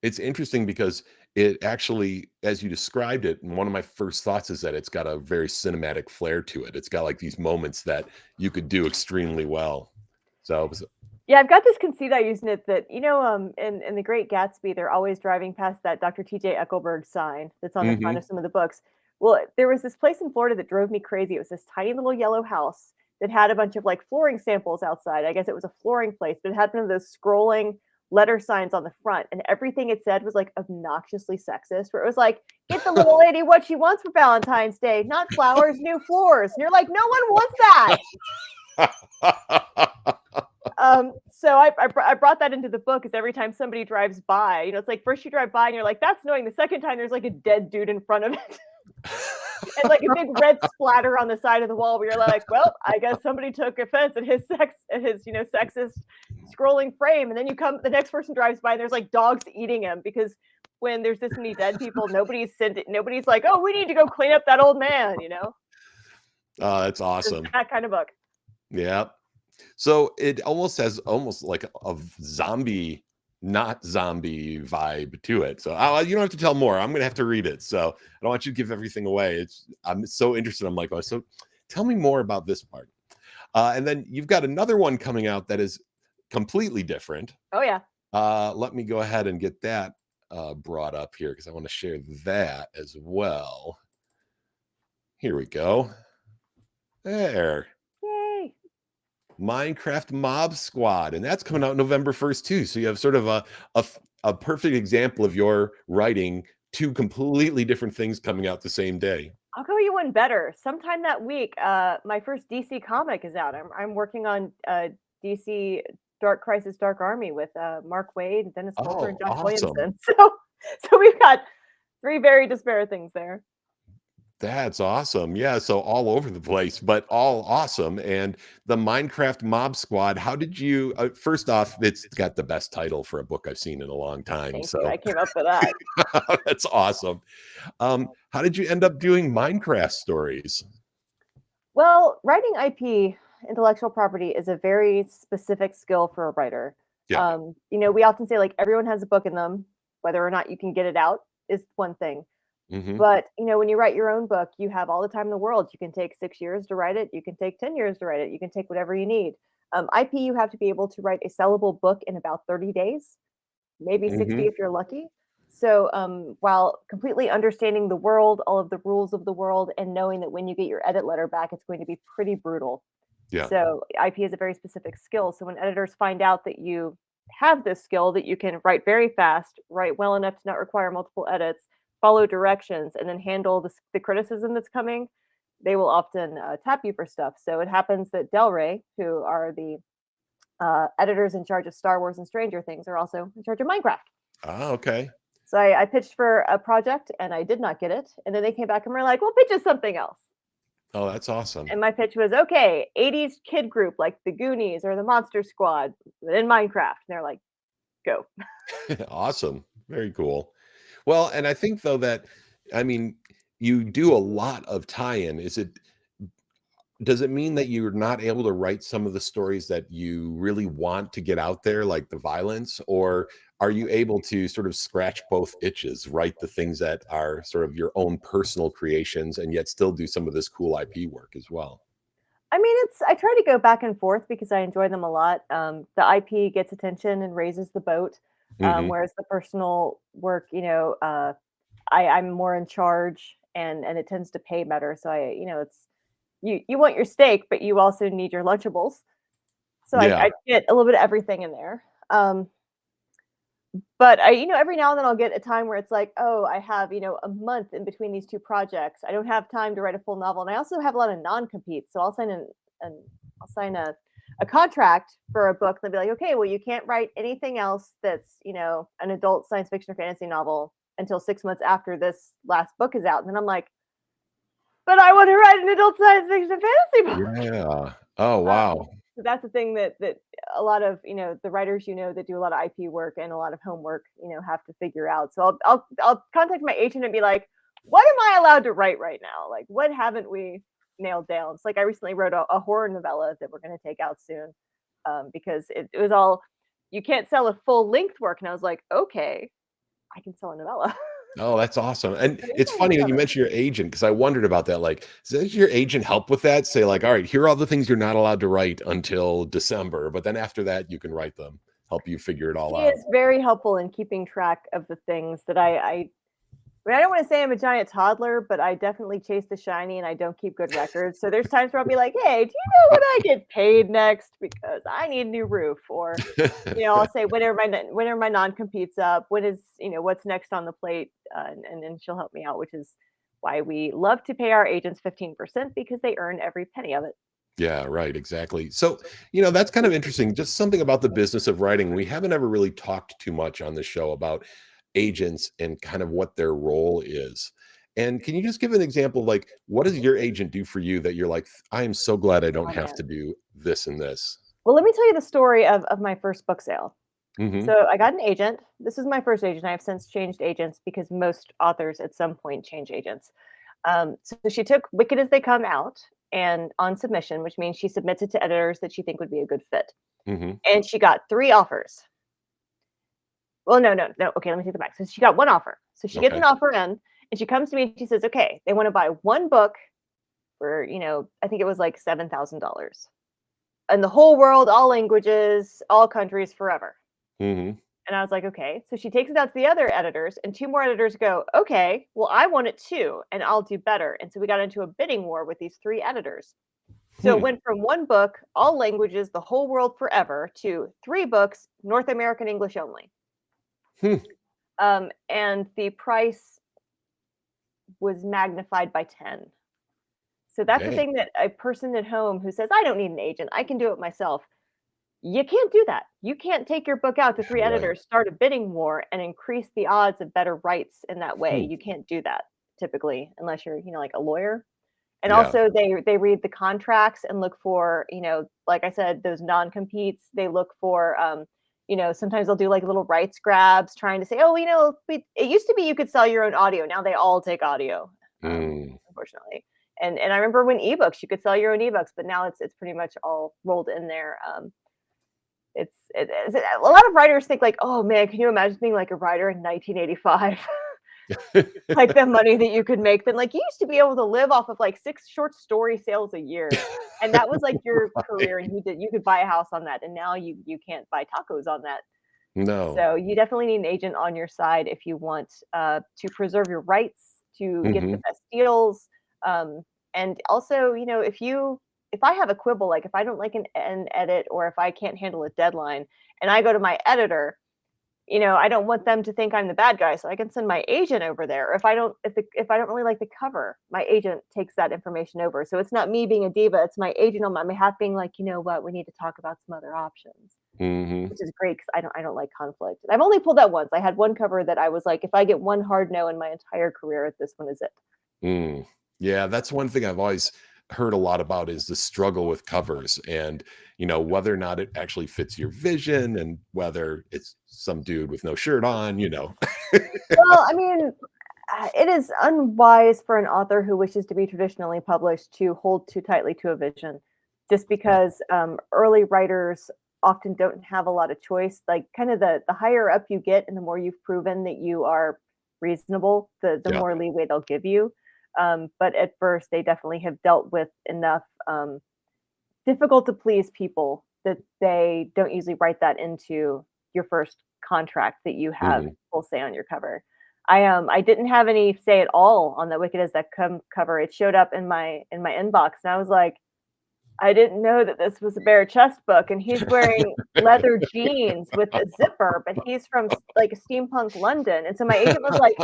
it's interesting because it actually, as you described it, and one of my first thoughts is that it's got a very cinematic flair to it. It's got like these moments that you could do extremely well. So, Yeah, I've got this conceit I use in it that, in The Great Gatsby, they're always driving past that Dr. T.J. Eckleburg sign that's on the front mhm. of some of the books. Well, there was this place in Florida that drove me crazy. It was this tiny little yellow house that had a bunch of like flooring samples outside. I guess it was a flooring place, but it had one of those scrolling letter signs on the front, and everything it said was like obnoxiously sexist, where it was like, get the little lady what she wants for Valentine's Day, not flowers, new floors. And you're like, no one wants that. So I brought that into the book because every time somebody drives by, it's like first you drive by and you're like, that's annoying. The second time there's like a dead dude in front of it and like a big red splatter on the side of the wall where you're like, well, I guess somebody took offense at his sexist scrolling frame. And then the next person drives by and there's like dogs eating him because when there's this many dead people, nobody's like, oh, we need to go clean up that old man. Oh, that's It's awesome. that kind of book. Yeah. So it almost has almost like a zombie, not zombie vibe to it. So you don't have to tell more. I'm gonna have to read it. So I don't want you to give everything away. I'm so interested. I'm like, oh, so tell me more about this part. And then you've got another one coming out that is completely different. Oh yeah. Let me go ahead and get that brought up here because I want to share that as well. Here we go. There. Yay. Minecraft Mob Squad, and that's coming out November 1st too. So you have sort of a perfect example of your writing two completely different things coming out the same day. I'll go you one better. Sometime that week, my first DC comic is out. I'm working on DC Dark Crisis Dark Army with Mark Waid, Dennis Coulter, and Oh, Josh awesome. Williamson. So we've got three very disparate things there. That's awesome. Yeah, so all over the place, but all awesome. And the Minecraft Mob Squad, how did you first off, it's got the best title for a book I've seen in a long time. Thank you. I So came up with that. that's awesome. How did you end up doing Minecraft stories? Well, writing IP, intellectual property, is a very specific skill for a writer. Yeah. We often say like everyone has a book in them, whether or not you can get it out is one thing. Hmm. But, when you write your own book, you have all the time in the world. You can take 6 years to write it. You can take 10 years to write it. You can take whatever you need. IP, you have to be able to write a sellable book in about 30 days, maybe 60 Hmm. if you're lucky. So, while completely understanding the world, all of the rules of the world, and knowing that when you get your edit letter back, it's going to be pretty brutal. Yeah. So, IP is a very specific skill. So, when editors find out that you have this skill, that you can write very fast, write well enough to not require multiple edits, follow directions and then handle the criticism that's coming, they will often tap you for stuff. So it happens that Del Rey, who are the editors in charge of Star Wars and Stranger Things, are also in charge of Minecraft. Ah, okay. So I pitched for a project and I did not get it. And then they came back and were like, well, pitch us something else. Oh, that's awesome. And my pitch was, okay, 80s kid group like the Goonies or the Monster Squad in Minecraft. And they're like, go. Awesome. Very cool. Well, and I think though that, I mean, you do a lot of tie-in. Does it mean that you're not able to write some of the stories that you really want to get out there, like the violence, or are you able to sort of scratch both itches, write the things that are sort of your own personal creations and yet still do some of this cool IP work as well? I mean, I try to go back and forth because I enjoy them a lot. The IP gets attention and raises the boat, Hmm. whereas the personal work, I'm more in charge and it tends to pay better. So it's you want your steak, but you also need your Lunchables. So Yeah. I get a little bit of everything in there. But every now and then I'll get a time where it's like, oh, I have, a month in between these two projects. I don't have time to write a full novel. And I also have a lot of non-competes. So an I'll sign a contract for a book and they'll be like, okay, well, you can't write anything else that's, an adult science fiction or fantasy novel until 6 months after this last book is out. And then I'm like, but I want to write an adult science fiction and fantasy book. Yeah. Oh, wow. So that's the thing that a lot of the writers that do a lot of IP work and a lot of homework have to figure out. So I'll contact my agent and be like, what am I allowed to write right now? Like, what haven't we nailed down? It's like I recently wrote a horror novella that we're going to take out soon, because it was all, you can't sell a full length work, and I was like, okay, I can sell a novella. Oh, that's awesome. And So it's yeah, I'm funny that you covered. mentioned your agent because I wondered about that. Like, does your agent help with that? Say, like, all right, here are all the things you're not allowed to write until December, but then after that, you can write them, help you figure it all He out. is very helpful in keeping track of the things that I mean, I don't want to say I'm a giant toddler, but I definitely chase the shiny and I don't keep good records. So there's times where I'll be like, "Hey, do you know when I get paid next? Because I need a new roof." Or, I'll say whenever my non competes up, when is what's next on the plate, and then she'll help me out, which is why we love to pay our agents 15% because they earn every penny of it. Yeah, right, exactly. So, that's kind of interesting. Just something about the business of writing. We haven't ever really talked too much on the show about agents and kind of what their role is. And can you just give an example, like, what does your agent do for you that you're like, I am so glad I don't Oh have man. to do this and this? Well, let me tell you the story of my first book sale. Hmm. So I got an agent. This is my first agent. I have since changed agents because most authors at some point change agents. So she took Wicked as They Come out and on submission, which means she submits it to editors that she think would be a good fit. Hmm. And she got 3 offers. Well, no, no, no. Okay, let me take that back. So she got 1 offer. So she gets an Okay. offer in, and she comes to me and she says, "Okay, they want to buy one book for I think it was like $7,000, and the whole world, all languages, all countries, forever." Hmm. And I was like, okay. So she takes it out to the other editors, and 2 more editors go, okay, well, I want it too, and I'll do better. And so we got into a bidding war with these 3 editors. So it Hmm. went from one book, all languages, the whole world forever, to 3 books, North American English only. Hmm. And the price was magnified by 10. So that's the Dang. thing that a person at home who says, I don't need an agent, I can do it myself. You can't do that. You can't take your book out to Yeah, 3 right. editors, start a bidding war, and increase the odds of better rights in that way. Hmm. You can't do that typically unless you're, like a lawyer. And Yeah. also they read the contracts and look for, like I said, those non-competes. They look for sometimes they'll do like little rights grabs trying to say, oh, it used to be you could sell your own audio. Now they all take audio, Mm. unfortunately. And I remember when ebooks, you could sell your own ebooks, but now it's pretty much all rolled in there. A lot of writers think like, "Oh man, can you imagine being like a writer in 1985?" Like the money that you could make then, like, you used to be able to live off of like 6 short story sales a year, and that was like your career, and you could buy a house on that, and now you can't buy tacos on that. No. So you definitely need an agent on your side if you want, to preserve your rights, to get the Hmm. best deals, and also, if I have a quibble, like if I don't like an edit or if I can't handle a deadline, and I go to my editor, I don't want them to think I'm the bad guy, so I can send my agent over there. If I don't really like the cover, my agent takes that information over. So it's not me being a diva, it's my agent on my behalf being like, "You know what? We need to talk about some other options." Hmm. Which is great because I don't like conflict. I've only pulled that once. I had one cover that I was like, "If I get one hard no in my entire career, this one is it." Mm. Yeah, that's one thing I've always heard a lot about is the struggle with covers and, whether or not it actually fits your vision and whether it's some dude with no shirt on. Well, I mean, it is unwise for an author who wishes to be traditionally published to hold too tightly to a vision, just Yeah. because early writers often don't have a lot of choice. Like, kind of the higher up you get, and the more you've proven that you are reasonable, the Yeah. more leeway they'll give you. But at first, they definitely have dealt with enough difficult to please people that they don't usually write that into your first contract that you have Mhm. full say on your cover. I didn't have any say at all on the Wicked as That cover. It showed up in my inbox, and I was like, I didn't know that this was a bare chest book, and he's wearing leather jeans with a zipper, but he's from like steampunk London. And so my agent was like,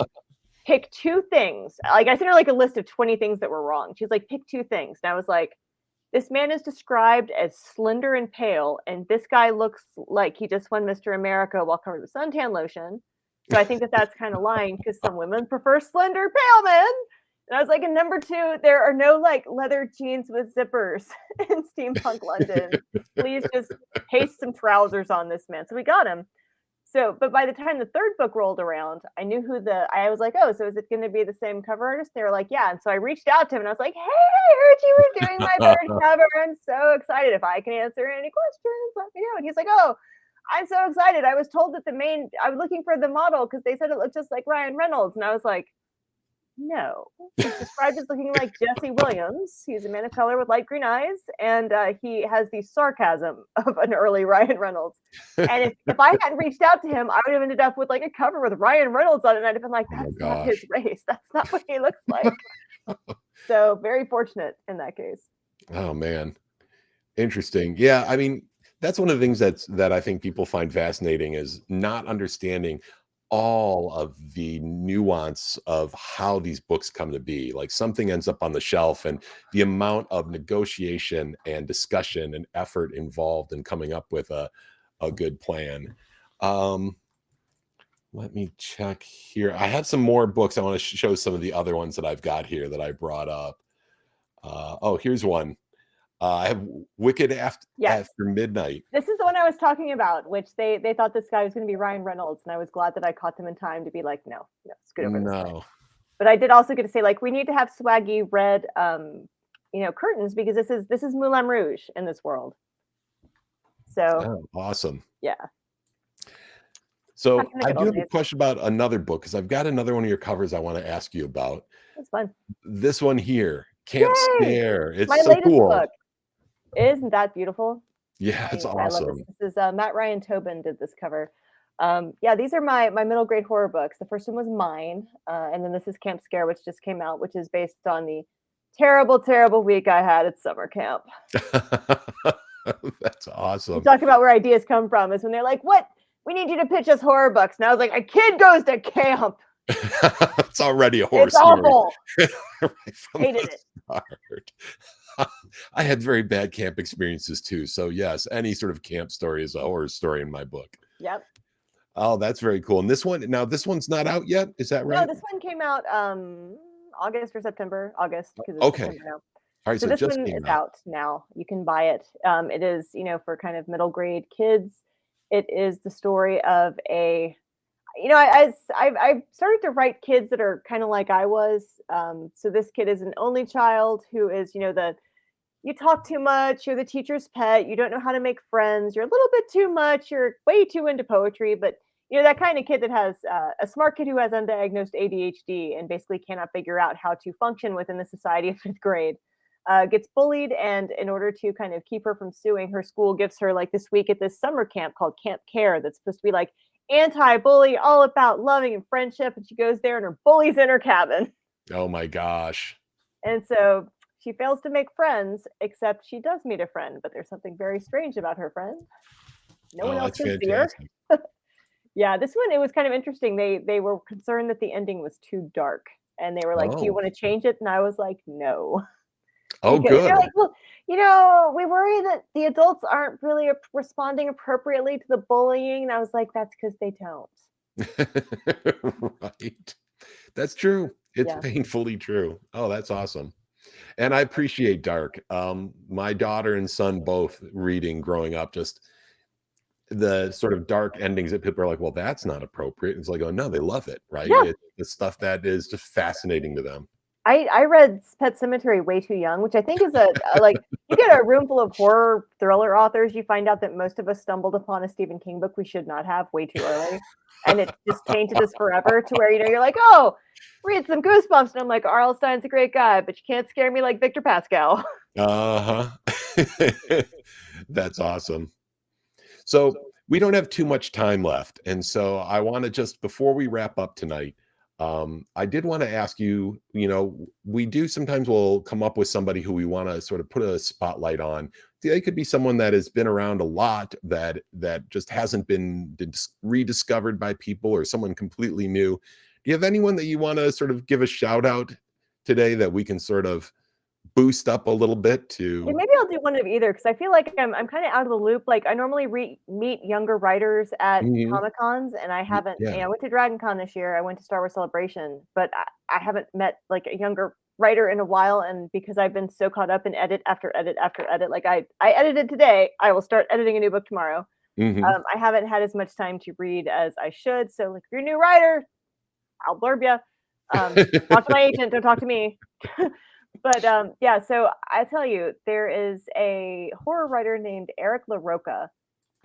pick two things. Like, I sent her like a list of 20 things that were wrong. She's like, pick two things. And I was like, this man is described as slender and pale, and this guy looks like he just won Mr. America while covered with suntan lotion. So I think that that's kind of lying because some women prefer slender, pale men. And I was like, and number two, there are no like leather jeans with zippers in steampunk London. Please just paste some trousers on this man. So we got him. So, but by the time the third book rolled around, I knew I was like, oh, so is it going to be the same cover artist? They were like, yeah. And so I reached out to him and I was like, hey, I heard you were doing my third cover. I'm so excited. If I can answer any questions, let me know. And he's like, oh, I'm so excited. I was told that I was looking for the model because they said it looked just like Ryan Reynolds. And I was like, no, he's described as looking like Jesse Williams. He's a man of color with light green eyes, and he has the sarcasm of an early Ryan Reynolds. And if I hadn't reached out to him, I would have ended up with like a cover with Ryan Reynolds on it, and I'd have been like, Oh my "That's not his gosh. race. That's not what he looks like." So very fortunate in that case. Oh man. Interesting. Yeah, I mean, that's one of the things that I think people find fascinating is not understanding all of the nuance of how these books come to be. Like something ends up on the shelf and the amount of negotiation and discussion and effort involved in coming up with a good plan. Um, Let me check here. I have some more books. I want to show some of the other ones that I've got here that I brought up. Oh, here's one. I have Wicked Yes, After Midnight. this is the one I was talking about, which they thought this guy was going to be Ryan Reynolds, and I was glad that I caught them in time to be like, no, no, scoot over this way. No. But I did also get to say like we need to have swaggy red curtains because this is Moulin Rouge in this world. So Oh, awesome. yeah, So back in the I good do old have a days. question about another book because I've got another one of your covers I want to ask you about. It's fun. This one here, Camp Yay! Scare. It's My so latest cool. book. Isn't that beautiful? Yeah, it's I love this. awesome. This is Matt Ryan Tobin did this cover. Yeah, these are my middle grade horror books. The first one was mine, and then this is Camp Scare, which just came out, which is based on the terrible, terrible week I had at summer camp. That's You awesome. talk about where ideas come from is when they're like, "What? We need you to pitch us horror books." And I was like, "A kid goes to camp. It's already a horror It's story awful. right from Hated the it." start. I had very bad camp experiences too. So yes, any sort of camp story is a horror story in my book. Yep. Oh, that's very cool. And this one's not out yet. Is that No, right? this one came out August or September. August because it's Okay. September now. All right. So So it this just one came is out. out now. You can buy it. It is, for kind of middle grade kids. It is the story of I've started to write kids that are kind of like I was. So this kid is an only child who is, the you talk too much, you're the teacher's pet, you don't know how to make friends, you're a little bit too much, you're way too into poetry, but that kind of kid that has a smart kid who has undiagnosed ADHD and basically cannot figure out how to function within the society of fifth grade. Gets bullied, and in order to kind of keep her from suing, her school gives her like this week at this summer camp called Camp Care that's supposed to be like anti-bully, all about loving and friendship. And she goes there, and her bully's in her cabin. Oh my gosh. And so she fails to make friends, except she does meet a friend, but there's something very strange about her friend. No one Oh, else that's can see her. fantastic. Yeah, this one, it was kind of interesting. They were concerned that the ending was too dark, and they were like, "Do you Oh, wanna change it?" And I was like, "No." oh, Because they're good. like, "Well, we worry that the adults aren't really responding appropriately to the bullying." And I was like, "That's because they don't." Right. That's true. It's Yeah. painfully true. Oh, that's awesome. And I appreciate dark. My daughter and son both reading growing up, just the sort of dark endings that people are like, well, that's not appropriate. It's like, oh no, they love it, right? Yeah. It's the stuff that is just fascinating to them. I read Pet Sematary way too young, which I think is like, you get a room full of horror thriller authors, you find out that most of us stumbled upon a Stephen King book we should not have way too early, and it just tainted us forever to where, you're like, "Oh, read some Goosebumps," and I'm like, "R.L. Stein's a great guy, but you can't scare me like Victor Pascal." Uh-huh. That's awesome. So we don't have too much time left. And so I want to just, before we wrap up tonight, I did want to ask you, we do sometimes we'll come up with somebody who we want to sort of put a spotlight on. They could be someone that has been around a lot that just hasn't been rediscovered by people, or someone completely new. Do you have anyone that you want to sort of give a shout out today that we can sort of boost up a little bit Yeah, to? maybe I'll do one of either because I feel like I'm kinda out of the loop. Like, I normally meet younger writers at Mhm. Comic Cons, and I haven't, Yeah. I went to Dragon Con this year, I went to Star Wars Celebration, but I haven't met, like, a younger writer in a while, and because I've been so caught up in edit after edit after edit, like, I edited today, I will start editing a new book tomorrow. Mhm. I haven't had as much time to read as I should, so, like, if you're a new writer, I'll blurb you. Talk to my agent, don't talk to me. But, yeah, so I tell you, there is a horror writer named Eric LaRocca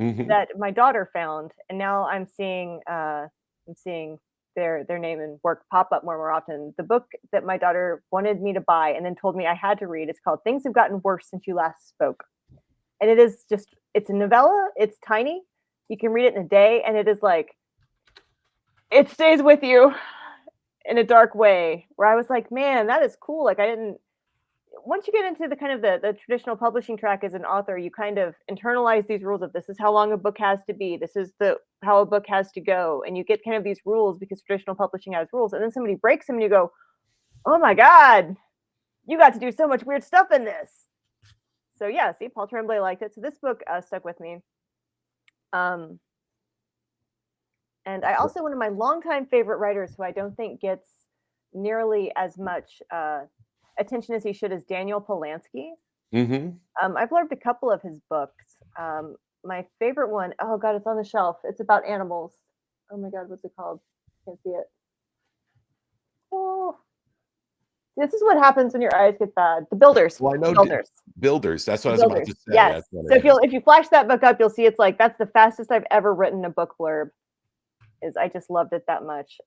Mhm. that my daughter found, and now I'm seeing their name and work pop up more and more often. The book that my daughter wanted me to buy and then told me I had to read is called Things Have Gotten Worse Since You Last Spoke. And it is just, it's a novella, it's tiny, you can read it in a day, and it is like, it stays with you in a dark way, where I was like, "Man, that is cool." Like, I didn't once you get into the kind of the traditional publishing track as an author, you kind of internalize these rules of this is how long a book has to be. This is the how a book has to go, and you get kind of these rules because traditional publishing has rules. And then somebody breaks them, and you go, "Oh my god, you got to do so much weird stuff in this." So yeah, see, Paul Tremblay liked it. So this book stuck with me. Um, and I also one of my longtime favorite writers who I don't think gets nearly as much attention as he should is Daniel Polanski. Mhm. I've loved a couple of his books. My favorite one, oh god, it's on the shelf. It's about animals. Oh my god, what's it called? Can't see it. Oh, this is what happens when your eyes get bad. The Builders. Well, I The know Builders. builders. That's what The I was about Builders. to say. Yes. That's what So it is. if you flash that book up, you'll see it's like that's the fastest I've ever written a book blurb. Is I just loved it that much.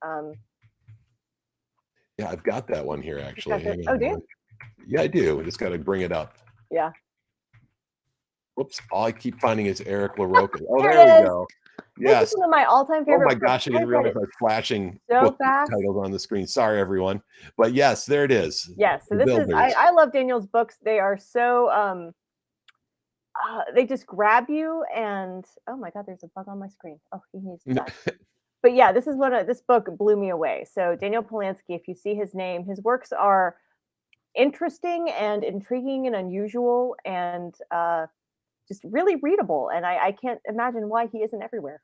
Yeah, I've got that one here Just got actually. this. Hang Oh, on dude. one. Yeah, I do. I just gotta bring it up. Yeah. Whoops. All I keep finding is Eric LaRocca. Oh, There there we it is. go. This is Yes. one of my all-time Oh my favorite books. gosh, I I've didn't read realize it I was flashing so book fast. titles on the screen. Sorry, everyone. But yes, there it is. Yes, so The this is Builders. I love Daniel's books. They are so they just grab you and oh my god, there's a bug on my screen. Oh, he needs to die. But yeah, this is what this book blew me away. So Daniel Polanski, if you see his name, his works are interesting and intriguing and unusual and just really readable. And I can't imagine why he isn't everywhere.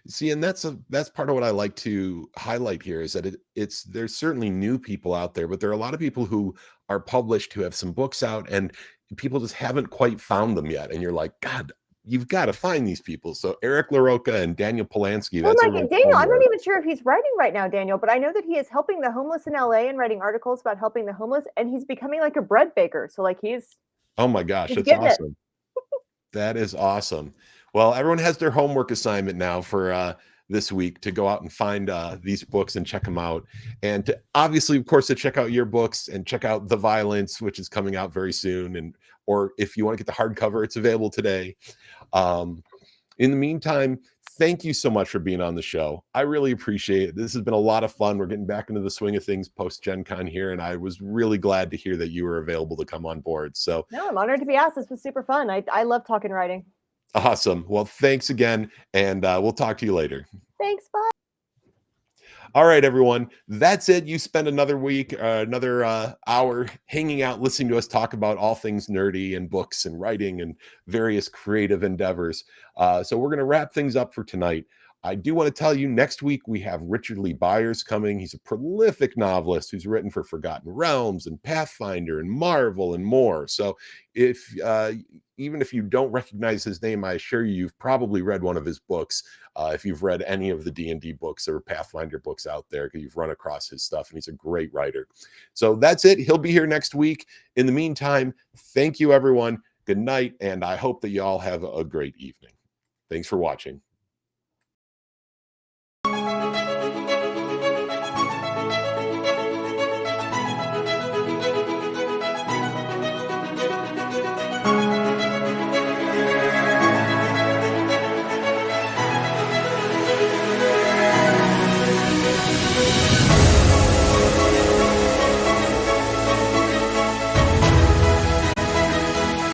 See, and that's part of what I like to highlight here is that it's there's certainly new people out there, but there are a lot of people who are published who have some books out, and people just haven't quite found them yet. And you're like, God, you've got to find these people. So Eric LaRocca and Daniel Polanski, Well, that's a like real Daniel, I'm not homework. even sure if he's writing right now, Daniel, but I know that he is helping the homeless in LA and writing articles about helping the homeless, and he's becoming like a bread baker. So like Oh my gosh, he's that's getting it. awesome. That is awesome. Well, everyone has their homework assignment now for this week to go out and find these books and check them out. And to, obviously, of course, to check out your books and check out The Violence, which is coming out very soon. And or if you want to get the hardcover, it's available today. Um, in the meantime, thank you so much for being on the show. I really appreciate it. This has been a lot of fun. We're getting back into the swing of things post Gen Con here, and I was really glad to hear that you were available to come on board. So No, I'm honored to be asked. This was super fun. I love talking writing. awesome. Well, thanks again, and we'll talk to you later. Thanks. Bye. All right, everyone. That's it. You spend another week, another hour hanging out, listening to us talk about all things nerdy and books and writing and various creative endeavors. So we're going to wrap things up for tonight. I do want to tell you next week we have Richard Lee Byers coming. He's a prolific novelist who's written for Forgotten Realms and Pathfinder and Marvel and more. So if even if you don't recognize his name, I assure you, you've probably read one of his books. If you've read any of the D&D books or Pathfinder books out there, because you've run across his stuff, and he's a great writer. So that's it. He'll be here next week. In the meantime, thank you, everyone. Good night, and I hope that you all have a great evening. Thanks for watching.